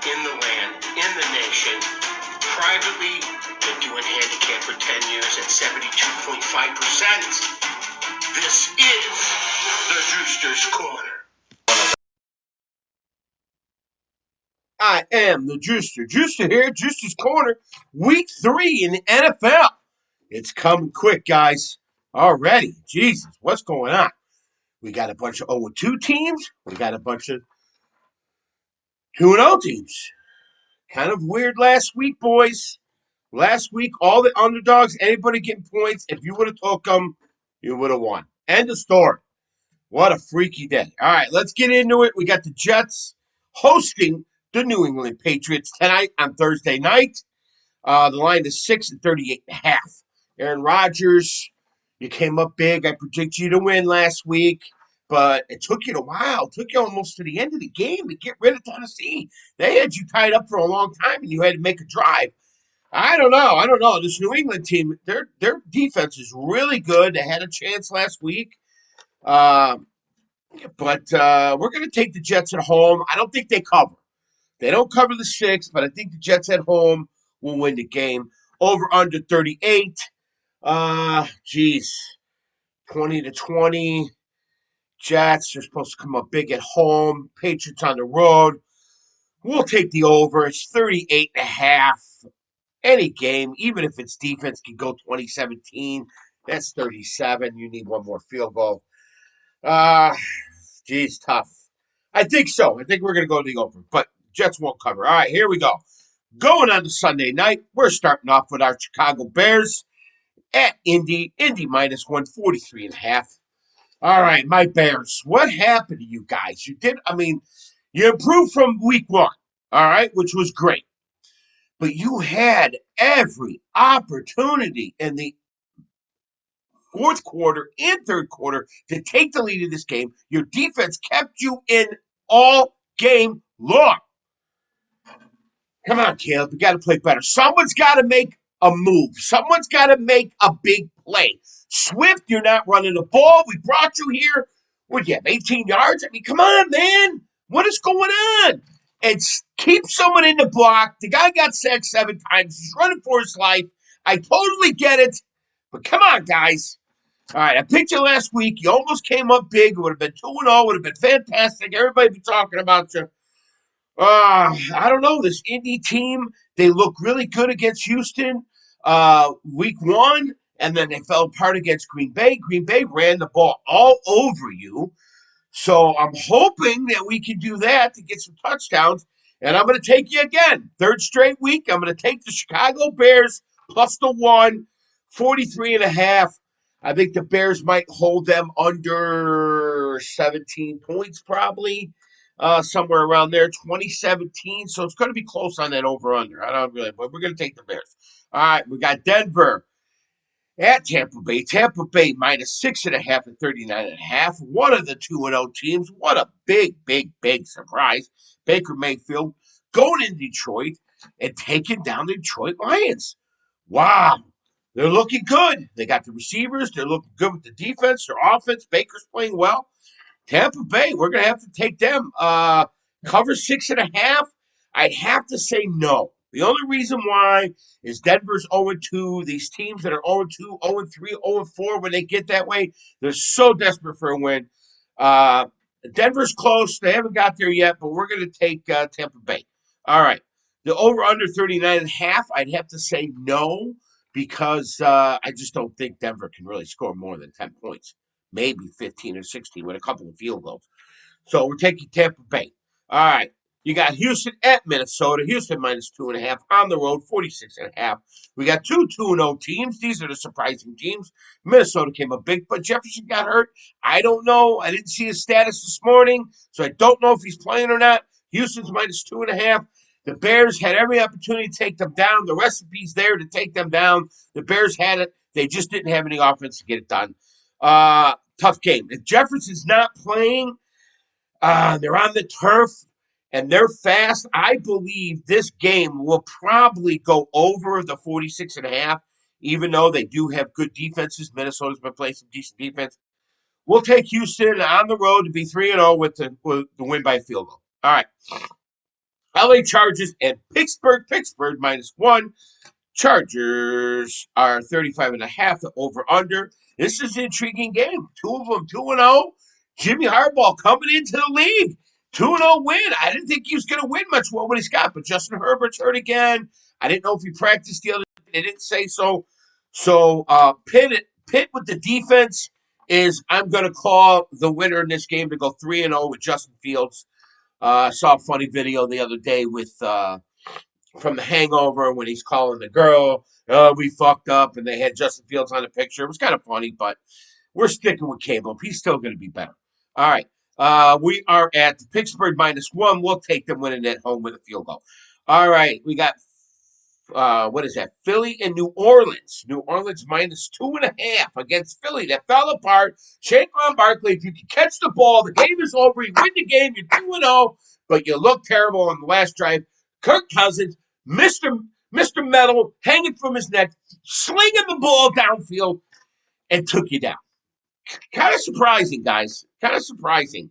in the land, in the nation. Privately, been doing handicap for 10 years at 72.5%. This is the Juicer's Corner. I am the Juicer. Juicer here, Juicer's Corner, week 3 in the NFL. It's coming quick, guys. Already. Jesus, what's going on? We got a bunch of 0-2 teams. We got a bunch of 2-0 teams. Kind of weird last week, boys. Last week, all the underdogs, anybody getting points. If you would have took them, you would have won. End of story. What a freaky day. All right, let's get into it. We got the Jets hosting the New England Patriots tonight on Thursday night. The line is 6-38.5. Aaron Rodgers, you came up big. I predicted you to win last week, but it took you a while. It took you almost to the end of the game to get rid of Tennessee. They had you tied up for a long time, and you had to make a drive. I don't know. This New England team, their defense is really good. They had a chance last week. But we're going to take the Jets at home. I don't think they cover. They don't cover the 6, but I think the Jets at home will win the game. Over under 38. 20-20. Jets are supposed to come up big at home. Patriots on the road. We'll take the over. It's 38.5. Any game, even if it's defense, can go 2017. That's 37. You need one more field goal. Tough. I think so. I think we're going to go to the over, but Jets won't cover. All right, here we go. Going on to Sunday night, we're starting off with our Chicago Bears at Indy. Indy minus 143.5. All right, my Bears. What happened to you guys? You improved from week 1, all right, which was great. But you had every opportunity in the fourth quarter and third quarter to take the lead in this game. Your defense kept you in all game long. Come on, Caleb. You got to play better. Someone's got to make a move. Someone's got to make a big play. Swift, you're not running the ball. We brought you here. What do you have, 18 yards? I mean, come on, man. What is going on? And keep someone in the block. The guy got sacked 7 times. He's running for his life. I totally get it. But come on, guys. All right, I picked you last week. You almost came up big. It would have been 2-0. Would have been fantastic. Everybody would be talking about you. I don't know. This Indy team, they look really good against Houston week 1, and then they fell apart against Green Bay. Green Bay ran the ball all over you. So I'm hoping that we can do that to get some touchdowns. And I'm going to take you again. 3rd straight week. I'm going to take the Chicago Bears plus the 1, 43.5. I think the Bears might hold them under 17 points probably. Somewhere around there, 2017. So it's going to be close on that over-under. I don't really, but we're going to take the Bears. All right, we got Denver at Tampa Bay. Tampa Bay minus 6.5 at 39.5. One of the 2-0 teams. What a big surprise. Baker Mayfield going in Detroit and taking down the Detroit Lions. Wow. They're looking good. They got the receivers. They're looking good with the defense. Their offense. Baker's playing well. Tampa Bay, we're going to have to take them. Cover 6.5. I'd have to say no. The only reason why is Denver's 0-2. These teams that are 0-2, 0-3, 0-4, when they get that way, they're so desperate for a win. Denver's close. They haven't got there yet, but we're going to take Tampa Bay. All right. The over-under 39.5, I'd have to say no because I just don't think Denver can really score more than 10 points. Maybe 15 or 16 with a couple of field goals. So we're taking Tampa Bay. All right. You got Houston at Minnesota. Houston minus 2.5 on the road, 46.5. We got 2-0 teams. These are the surprising teams. Minnesota came up big, but Jefferson got hurt. I don't know. I didn't see his status this morning, so I don't know if he's playing or not. Houston's minus 2.5. The Bears had every opportunity to take them down. The recipe's there to take them down. The Bears had it. They just didn't have any offense to get it done. Tough game. If Jefferson's not playing, they're on the turf, and they're fast. I believe this game will probably go over the 46.5, even though they do have good defenses. Minnesota's been playing some decent defense. We'll take Houston on the road to be 3-0 with the win by a field goal. All right. LA Chargers and Pittsburgh. Pittsburgh -1. Chargers are 35.5, the over-under. This is an intriguing game. Two of them 2-0. Jimmy Harbaugh coming into the league. 2-0 win. I didn't think he was going to win much more what he's got, but Justin Herbert's hurt again. I didn't know if he practiced the other day. They didn't say so. So Pitt with the defense is, I'm going to call the winner in this game to go 3-0 with Justin Fields. I saw a funny video the other day with from The Hangover when he's calling the girl, oh, we fucked up, and they had Justin Fields on the picture. It was kind of funny, but we're sticking with Caleb. He's still going to be better. All right. We are at Pittsburgh -1. We'll take them winning at home with a field goal. All right. We got, what is that? Philly and New Orleans. New Orleans -2.5 against Philly. That fell apart. Saquon Barkley, if you can catch the ball, the game is over. You win the game. You're 2-0, but you look terrible on the last drive. Kirk Cousins, Mr. Metal, hanging from his neck, slinging the ball downfield, and took you down. Kind of surprising, guys. Kind of surprising.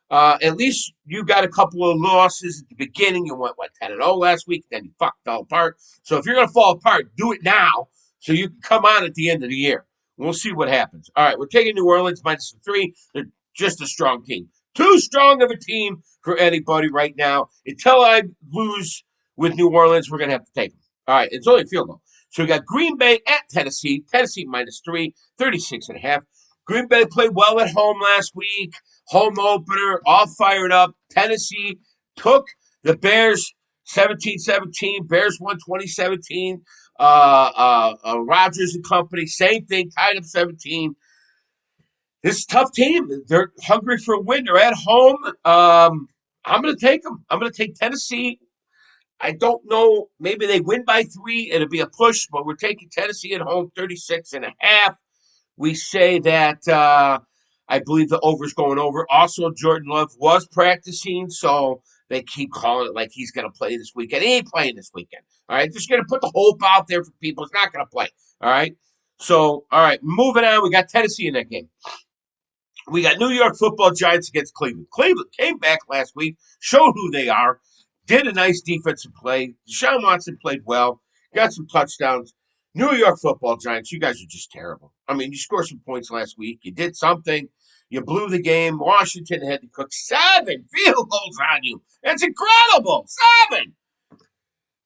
At least you got a couple of losses at the beginning. You went, 10-0 last week, then you fucked all apart. So if you're going to fall apart, do it now so you can come on at the end of the year. We'll see what happens. All right, we're taking New Orleans -3. They're just a strong team. Too strong of a team for anybody right now. Until I lose with New Orleans, we're going to have to take them. All right, it's only a field goal. So we got Green Bay at Tennessee. Tennessee -3, 36.5. Green Bay played well at home last week. Home opener, all fired up. Tennessee took the Bears 17-17. Bears won 2017. Rodgers and company, same thing, tied up 17. This is a tough team. They're hungry for a win. They're at home. I'm going to take them. I'm going to take Tennessee. I don't know. Maybe they win by 3. It'll be a push, but we're taking Tennessee at home, 36.5. We say that I believe the over's going over. Also, Jordan Love was practicing, so they keep calling it like he's going to play this weekend. He ain't playing this weekend. All right, just going to put the hope out there for people. He's not going to play. All right. So, all right, moving on. We got Tennessee in that game. We got New York Football Giants against Cleveland. Cleveland came back last week, showed who they are, did a nice defensive play. Deshaun Watson played well, got some touchdowns. New York Football Giants, you guys are just terrible. I mean, you scored some points last week. You did something. You blew the game. Washington had to cook 7 field goals on you. That's incredible. 7.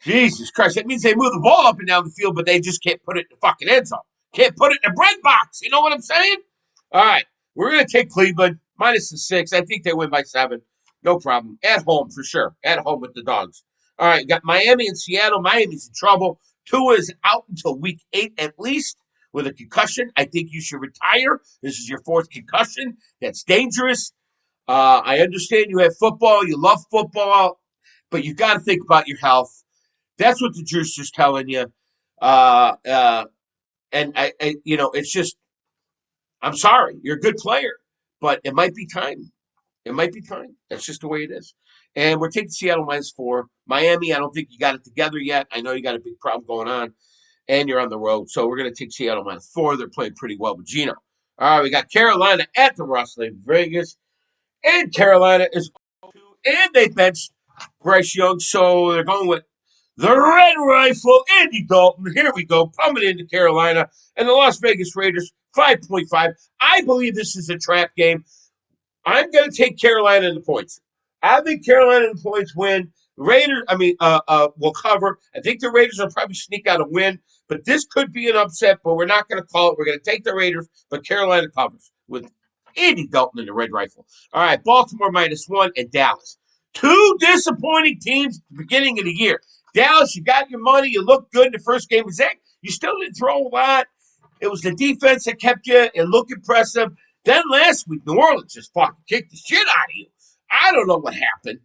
Jesus Christ. That means they move the ball up and down the field, but they just can't put it in the fucking end zone. Can't put it in the bread box. You know what I'm saying? All right. We're going to take Cleveland -6. I think they win by 7. No problem. At home, for sure. At home with the dogs. All right. Got Miami and Seattle. Miami's in trouble. Tua is out until week 8 at least with a concussion. I think you should retire. This is your 4th concussion. That's dangerous. I understand you have football. You love football. But you got to think about your health. That's what the juicer's telling you. And it's just, I'm sorry. You're a good player. But it might be time. It might be time. That's just the way it is. And we're taking Seattle -4. Miami, I don't think you got it together yet. I know you got a big problem going on, and you're on the road. So we're going to take Seattle -4. They're playing pretty well with Gino. All right, we got Carolina at the Las Vegas. And Carolina is 2, and they benched Bryce Young. So they're going with the Red Rifle, Andy Dalton. Here we go, pumping into Carolina. And the Las Vegas Raiders, 5.5. I believe this is a trap game. I'm going to take Carolina in the points. I think Carolina in the points win. Raiders, will cover. I think the Raiders will probably sneak out a win, but this could be an upset, but we're not going to call it. We're going to take the Raiders, but Carolina covers with Andy Dalton and the Red Rifle. All right, Baltimore -1 and Dallas. 2 disappointing teams at the beginning of the year. Dallas, you got your money. You looked good in the first game. You still didn't throw a lot. It was the defense that kept you. It looked impressive. Then last week, New Orleans just fucking kicked the shit out of you. I don't know what happened.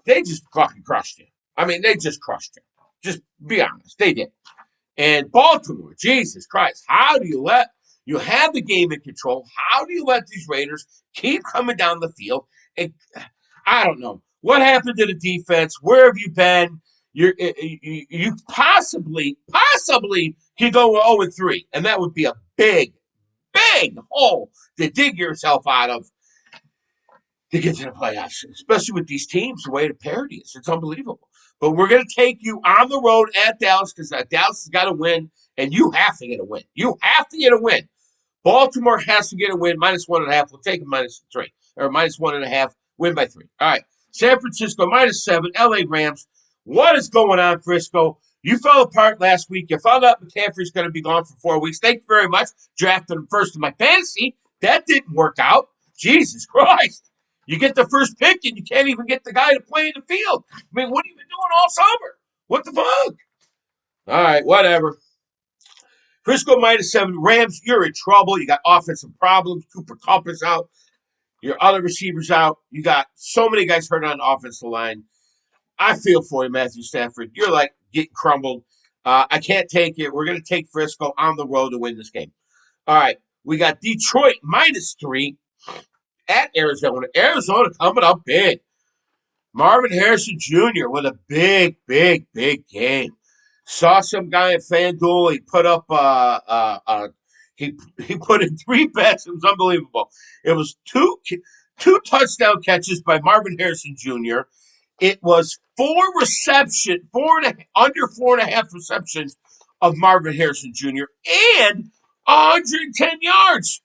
They just fucking crushed you. I mean, they just crushed you. Just be honest. They did. And Baltimore, Jesus Christ, how do you have the game in control? How do you let these Raiders keep coming down the field? And I don't know. What happened to the defense? Where have you been? You possibly could go 0-3, and that would be a big hole to dig yourself out of. to get to the playoffs, especially with these teams, the way the parity is. It's unbelievable. But we're going to take you on the road at Dallas because Dallas has got to win, and you have to get a win. You have to get a win. Baltimore has to get a win, -1.5. We'll take a -3 or -1.5. Win by 3. All right. San Francisco -7. LA Rams. What is going on, Frisco? You fell apart last week. You found out McCaffrey's going to be gone for 4 weeks. Thank you very much. Drafted him first in my fantasy. That didn't work out. Jesus Christ. You get the first pick and you can't even get the guy to play in the field. I mean, what have you been doing all summer? What the fuck? All right, whatever. Frisco -7. Rams, you're in trouble. You got offensive problems. Cooper Kupp is out. Your other receivers out. You got so many guys hurt on the offensive line. I feel for you, Matthew Stafford. You're like getting crumbled. I can't take it. We're going to take Frisco on the road to win this game. All right. We got Detroit -3 at Arizona. Arizona coming up big. Marvin Harrison Jr. with a big, big, big game. Saw some guy at FanDuel. He put up he put in 3 bets. It was unbelievable. It was two touchdown catches by Marvin Harrison Jr. It was under 4.5 receptions of Marvin Harrison Jr. and 110 yards.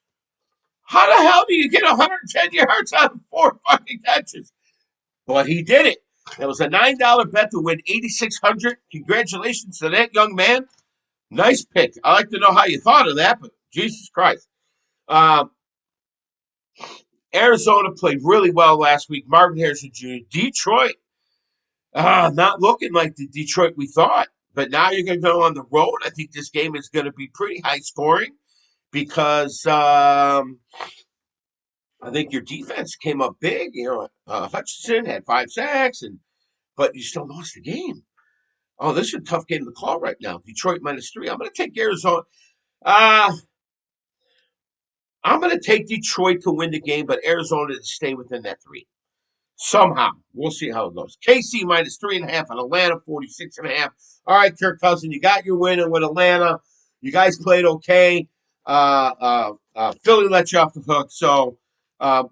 How the hell do you get 110 yards out of 4 fucking catches? But he did it. It was a $9 bet to win $8,600. Congratulations to that young man. Nice pick. I like to know how you thought of that, but Jesus Christ. Arizona played really well last week. Marvin Harrison Jr. Detroit, not looking like the Detroit we thought. But now you're going to go on the road. I think this game is going to be pretty high scoring because I think your defense came up big. Hutchinson had 5 sacks, but you still lost the game. Oh, this is a tough game to call right now. Detroit -3. I'm going to take Arizona. I'm going to take Detroit to win the game, but Arizona to stay within that 3. Somehow. We'll see how it goes. KC -3.5 and Atlanta 46.5. All right, Kirk Cousins, you got your win with Atlanta. You guys played okay. Philly let you off the hook, so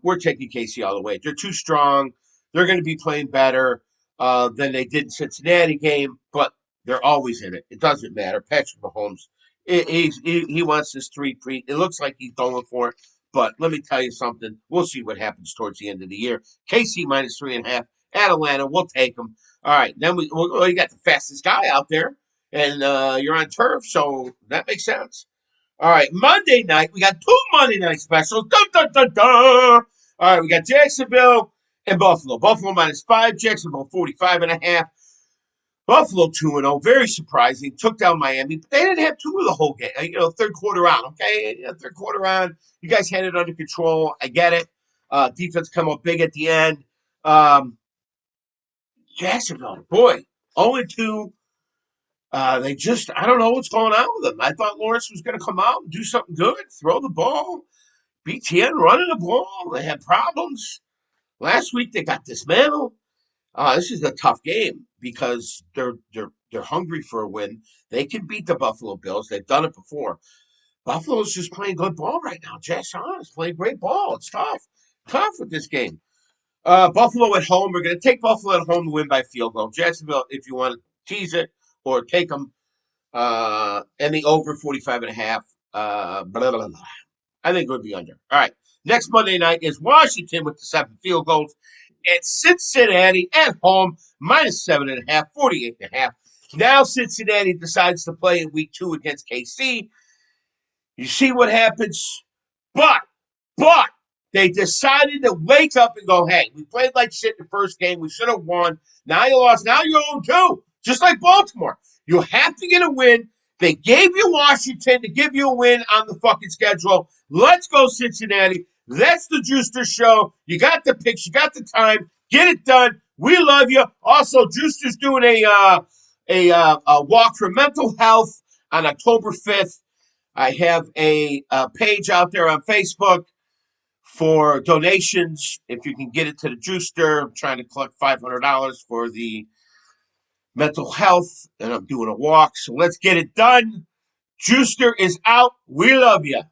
we're taking KC all the way. They're too strong. They're going to be playing better than they did in Cincinnati game, but they're always in it. It doesn't matter. Patrick Mahomes, he wants this 3-3. It looks like he's going for it. But let me tell you something. We'll see what happens towards the end of the year. KC -3.5 at Atlanta. We'll take them. All right. Then we got the fastest guy out there, and you're on turf, so that makes sense. All right. Monday night, we got 2 Monday night specials. Dun, dun, dun, dun. All right. We got Jacksonville and Buffalo. Buffalo -5, Jacksonville 45.5. Buffalo 2-0, very surprising. Took down Miami, but they didn't have 2 of the whole game. Third quarter on, okay? Third quarter on, you guys had it under control. I get it. Defense come up big at the end. Jacksonville, boy, 0-2. I don't know what's going on with them. I thought Lawrence was going to come out and do something good, throw the ball. BTN running the ball. They had problems. Last week they got dismantled. This is a tough game because they're hungry for a win. They can beat the Buffalo Bills. They've done it before. Buffalo's just playing good ball right now. Jason is playing great ball. It's tough with this game. Buffalo at home. We're going to take Buffalo at home to win by field goal. Jacksonville, if you want to tease it or take them, and the over 45.5. Blah, blah, blah. I think it would be under. All right. Next Monday night is Washington with the 7 field goals. At Cincinnati at home, -7.5, 48.5. Now Cincinnati decides to play in week 2 against KC. You see what happens? But they decided to wake up and go, hey, we played like shit in the first game. We should have won. Now you lost. Now you're 0-2, just like Baltimore. You have to get a win. They gave you Washington to give you a win on the fucking schedule. Let's go, Cincinnati. That's the Juicer Show. You got the picks. You got the time. Get it done. We love you. Also, Juicer's doing a walk for mental health on October 5th. I have a page out there on Facebook for donations. If you can get it to the Juicer, I'm trying to collect $500 for the mental health, and I'm doing a walk. So let's get it done. Juicer is out. We love you.